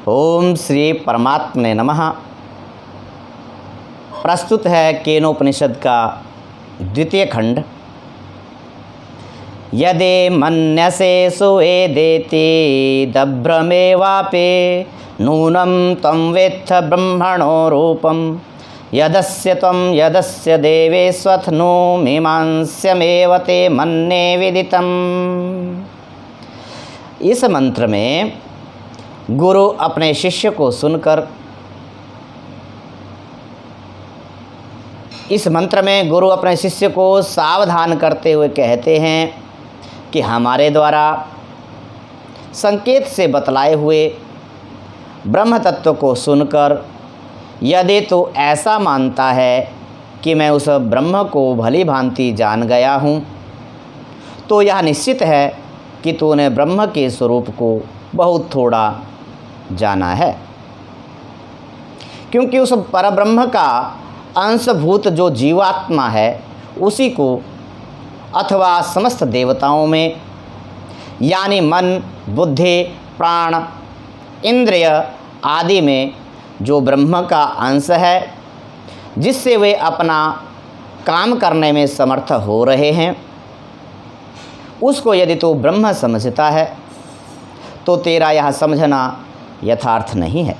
ओम श्री परमात्मने नमः। प्रस्तुत है केनोपनिषद का द्वितीय खंड। यदि मन्यसे सुवेदेति दभ्रमेवापि नूनं त्वं वेत्थ ब्रह्मणो रूपं यदस्य देवेष्वथनु मीमांस्यमेव ते मन्ये विदितम्। इस मंत्र में गुरु अपने शिष्य को सुनकर सावधान करते हुए कहते हैं कि हमारे द्वारा संकेत से बतलाए हुए ब्रह्म तत्व को सुनकर यदि तू ऐसा मानता है कि मैं उस ब्रह्म को भली भांति जान गया हूँ, तो यह निश्चित है कि तूने ब्रह्म के स्वरूप को बहुत थोड़ा जाना है, क्योंकि उस परब्रह्म का अंशभूत जो जीवात्मा है उसी को अथवा समस्त देवताओं में यानी मन, बुद्धि, प्राण, इंद्रिय आदि में जो ब्रह्म का अंश है जिससे वे अपना काम करने में समर्थ हो रहे हैं, उसको यदि तू ब्रह्म समझता है तो तेरा यह समझना यथार्थ नहीं है।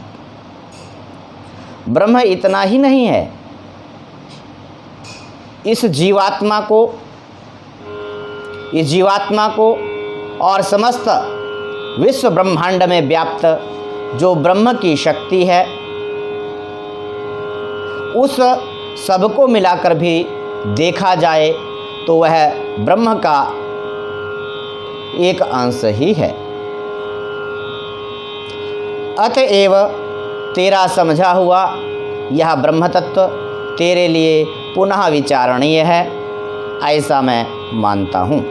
ब्रह्म इतना ही नहीं है, इस जीवात्मा को और समस्त विश्व ब्रह्मांड में व्याप्त जो ब्रह्म की शक्ति है उस सबको मिलाकर भी देखा जाए तो वह ब्रह्म का एक अंश ही है। अतएव तेरा समझा हुआ यह ब्रह्म तत्व तेरे लिए पुनः विचारणीय है, ऐसा मैं मानता हूँ।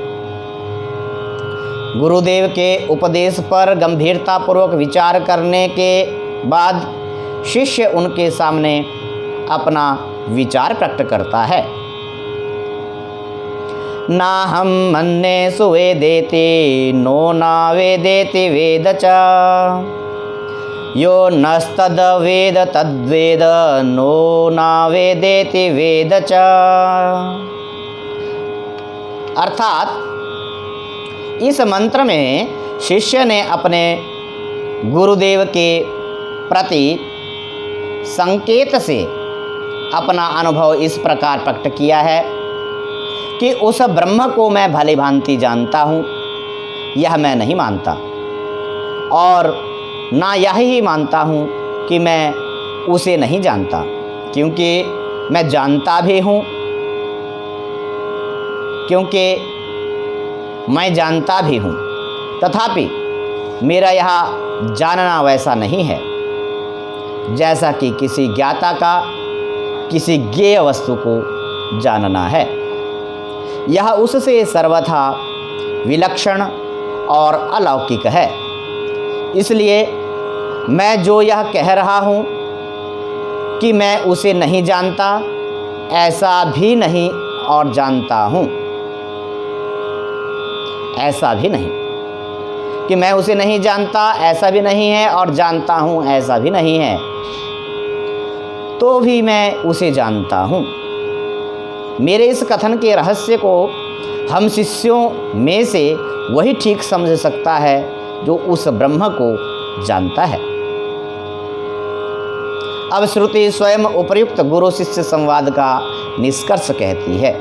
गुरुदेव के उपदेश पर गंभीरतापूर्वक विचार करने के बाद शिष्य उनके सामने अपना विचार प्रकट करता है। ना हम मन्ये सुवेदेति नो ना वेदेति वेद च यो नस्तद वेद तद्वेद नो ना वेदेति वेद च। अर्थात इस मंत्र में शिष्य ने अपने गुरुदेव के प्रति संकेत से अपना अनुभव इस प्रकार प्रकट किया है कि उस ब्रह्म को मैं भली भांति जानता हूँ, यह मैं नहीं मानता, और ना यह ही मानता हूँ कि मैं उसे नहीं जानता, क्योंकि मैं जानता भी हूँ, तथापि मेरा यह जानना वैसा नहीं है जैसा कि किसी ज्ञाता का किसी ज्ञेय वस्तु को जानना है। यह उससे सर्वथा विलक्षण और अलौकिक है। इसलिए मैं जो यह कह रहा हूँ कि मैं उसे नहीं जानता, ऐसा भी नहीं और जानता हूँ, ऐसा भी नहीं कि मैं उसे नहीं जानता, ऐसा भी नहीं है, और जानता हूँ, ऐसा भी नहीं है, तो भी मैं उसे जानता हूँ। मेरे इस कथन के रहस्य को हम शिष्यों में से वही ठीक समझ सकता है जो उस ब्रह्म को जानता है। अब श्रुति स्वयं उपर्युक्त गुरु शिष्य संवाद का निष्कर्ष कहती है।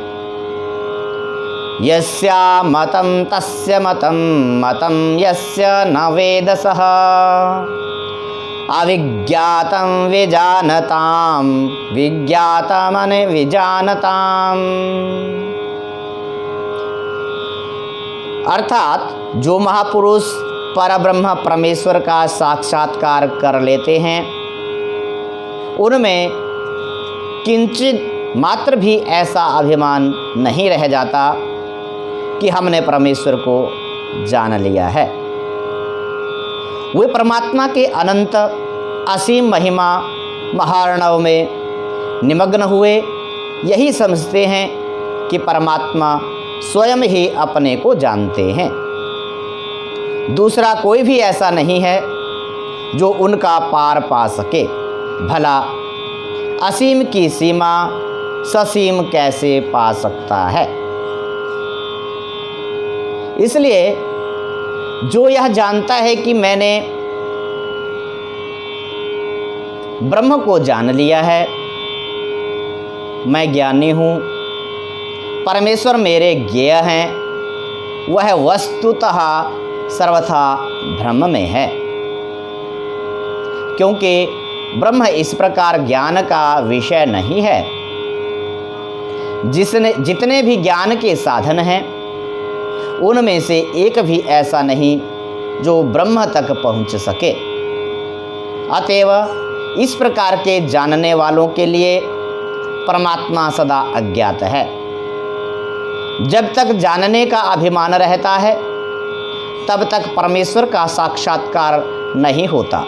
यस्या मतं तस्य मतं मतं यस्य न वेदसः अविज्ञातं विजानतां विज्ञातमन विजानताम्। अर्थात जो महापुरुष परब्रह्म परमेश्वर का साक्षात्कार कर लेते हैं उनमें किंचित मात्र भी ऐसा अभिमान नहीं रह जाता कि हमने परमेश्वर को जान लिया है। वे परमात्मा के अनंत असीम महिमा महार्णव में निमग्न हुए यही समझते हैं कि परमात्मा स्वयं ही अपने को जानते हैं। दूसरा कोई भी ऐसा नहीं है जो उनका पार पा सके। भला असीम की सीमा ससीम कैसे पा सकता है। इसलिए जो यह जानता है कि मैंने ब्रह्म को जान लिया है, मैं ज्ञानी हूँ, परमेश्वर मेरे ज्ञेय हैं, वह वस्तुतः सर्वथा ब्रह्म में है। क्योंकि ब्रह्म इस प्रकार ज्ञान का विषय नहीं है। जितने भी ज्ञान के साधन हैं उनमें से एक भी ऐसा नहीं जो ब्रह्म तक पहुंच सके। अतएव इस प्रकार के जानने वालों के लिए परमात्मा सदा अज्ञात है। जब तक जानने का अभिमान रहता है तब तक परमेश्वर का साक्षात्कार नहीं होता।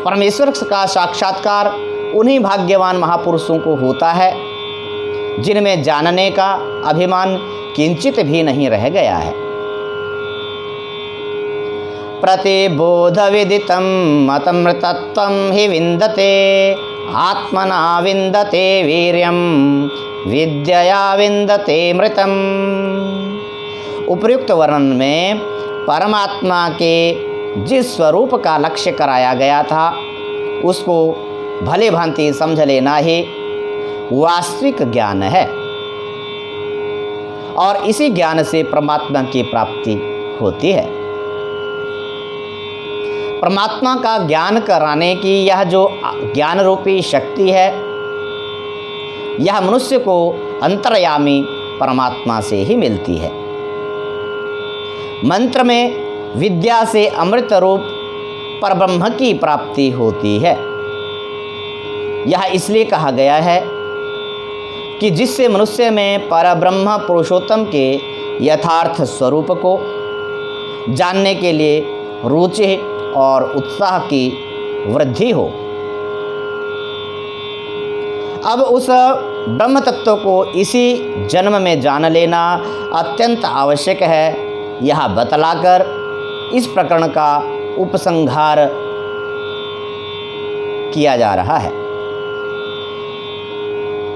परमेश्वर का साक्षात्कार उन्हीं भाग्यवान महापुरुषों को होता है जिनमें जानने का अभिमान किंचित भी नहीं रह गया है। प्रतिबोध विदितं मतमृतत्वं हि विन्दते आत्मना विन्दते वीर्यं विद्यया विन्दते मृतम्। उपर्युक्त वर्णन में परमात्मा के जिस स्वरूप का लक्ष्य कराया गया था उसको भले भांति समझ लेना ही वास्तविक ज्ञान है और इसी ज्ञान से परमात्मा की प्राप्ति होती है। परमात्मा का ज्ञान कराने की यह जो ज्ञान रूपी शक्ति है यह मनुष्य को अंतर्यामी परमात्मा से ही मिलती है। मंत्र में विद्या से अमृत रूप परब्रह्म की प्राप्ति होती है। यह इसलिए कहा गया है कि जिससे मनुष्य में परब्रह्म पुरुषोत्तम के यथार्थ स्वरूप को जानने के लिए रुचि और उत्साह की वृद्धि हो। अब उस ब्रह्म तत्व को इसी जन्म में जान लेना अत्यंत आवश्यक है। यह बतलाकर इस प्रकरण का उपसंहार किया जा रहा है।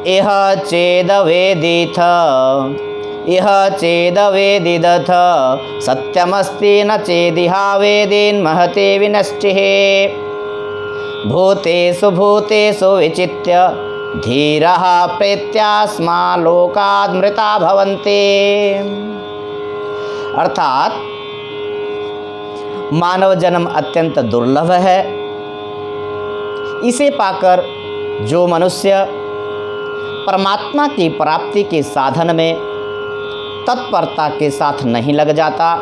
इह चेदवेदिथ इह चेदवेदिदथ सत्यमस्ति न चेदिहा वेदेन महते विनष्टिः भूतेषु भूतेषु विचित्य धीरः प्रेत्यास्मा लोकाद् मृता भवन्ति। अर्थात मानव जन्म अत्यंत दुर्लभ है। इसे पाकर जो मनुष्य परमात्मा की प्राप्ति के साधन में तत्परता के साथ नहीं लग जाता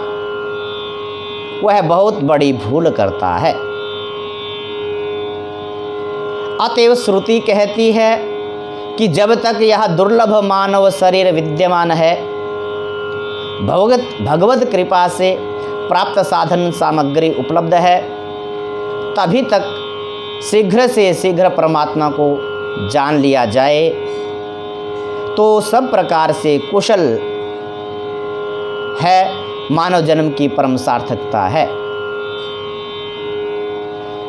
वह बहुत बड़ी भूल करता है। अतएव श्रुति कहती है कि जब तक यह दुर्लभ मानव शरीर विद्यमान है भगवत कृपा से प्राप्त साधन सामग्री उपलब्ध है तभी तक शीघ्र से शीघ्र परमात्मा को जान लिया जाए तो सब प्रकार से कुशल है। मानव जन्म की परम सार्थकता है।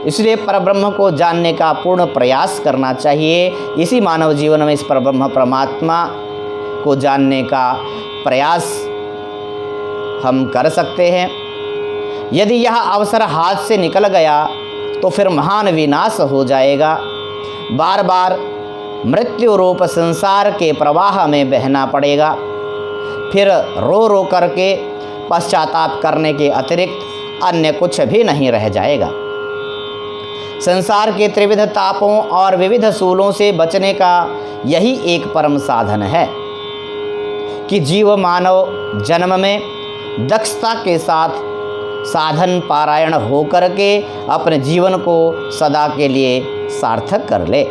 इसलिए परब्रह्म को जानने का पूर्ण प्रयास करना चाहिए। इसी मानव जीवन में इस परब्रह्म परमात्मा को जानने का प्रयास हम कर सकते हैं। यदि यह अवसर हाथ से निकल गया तो फिर महान विनाश हो जाएगा। बार बार मृत्यु रूप संसार के प्रवाह में बहना पड़ेगा। फिर रो रो करके पश्चाताप करने के अतिरिक्त अन्य कुछ भी नहीं रह जाएगा। संसार के त्रिविध तापों और विविध सूलों से बचने का यही एक परम साधन है कि जीव मानव जन्म में दक्षता के साथ साधन पारायण हो करके अपने जीवन को सदा के लिए सार्थक कर ले।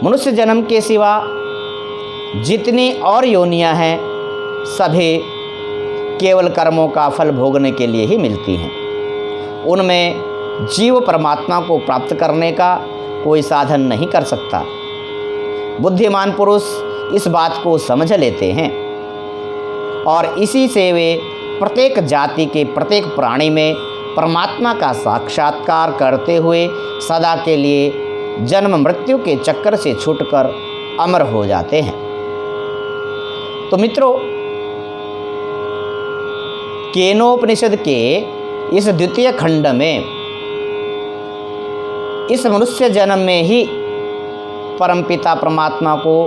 मनुष्य जन्म के सिवा जितनी और योनियां हैं सभी केवल कर्मों का फल भोगने के लिए ही मिलती हैं। उनमें जीव परमात्मा को प्राप्त करने का कोई साधन नहीं कर सकता। बुद्धिमान पुरुष इस बात को समझ लेते हैं और इसी से वे प्रत्येक जाति के प्रत्येक प्राणी में परमात्मा का साक्षात्कार करते हुए सदा के लिए जन्म मृत्यु के चक्कर से छूटकर अमर हो जाते हैं। तो मित्रों, केनोपनिषद के इस द्वितीय खंड में इस मनुष्य जन्म में ही परमपिता परमात्मा को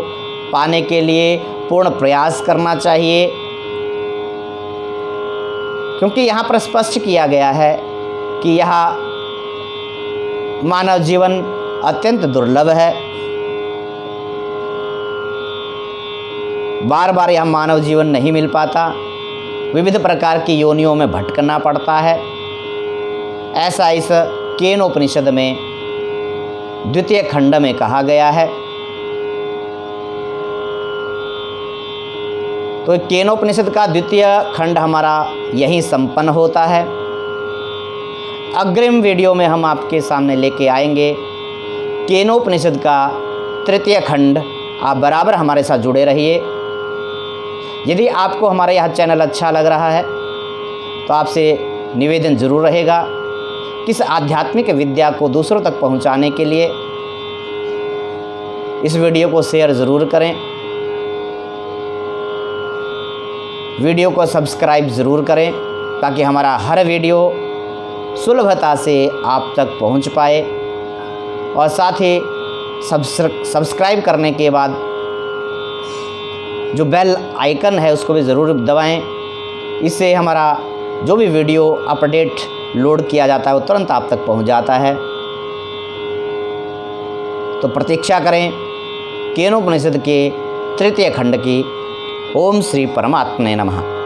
पाने के लिए पूर्ण प्रयास करना चाहिए, क्योंकि यहाँ पर स्पष्ट किया गया है कि यह मानव जीवन अत्यंत दुर्लभ है। बार बार यह मानव जीवन नहीं मिल पाता, विविध प्रकार की योनियों में भटकना पड़ता है। ऐसा इस केनोपनिषद में द्वितीय खंड में कहा गया है। तो केनोपनिषद का द्वितीय खंड हमारा यहीं संपन्न होता है। अग्रिम वीडियो में हम आपके सामने लेके आएंगे केनोपनिषद का तृतीय खंड। आप बराबर हमारे साथ जुड़े रहिए। यदि आपको हमारा यह चैनल अच्छा लग रहा है तो आपसे निवेदन ज़रूर रहेगा कि इस आध्यात्मिक विद्या को दूसरों तक पहुंचाने के लिए इस वीडियो को शेयर ज़रूर करें, वीडियो को सब्सक्राइब ज़रूर करें, ताकि हमारा हर वीडियो सुलभता से आप तक पहुंच पाए। और साथ ही सब्सक्राइब करने के बाद जो बेल आइकन है उसको भी ज़रूर दबाएं। इससे हमारा जो भी वीडियो अपडेट लोड किया जाता है वो तुरंत आप तक पहुंच जाता है। तो प्रतीक्षा करें केनोपनिषद के तृतीय खंड की। ओम श्री परमात्मने नमः।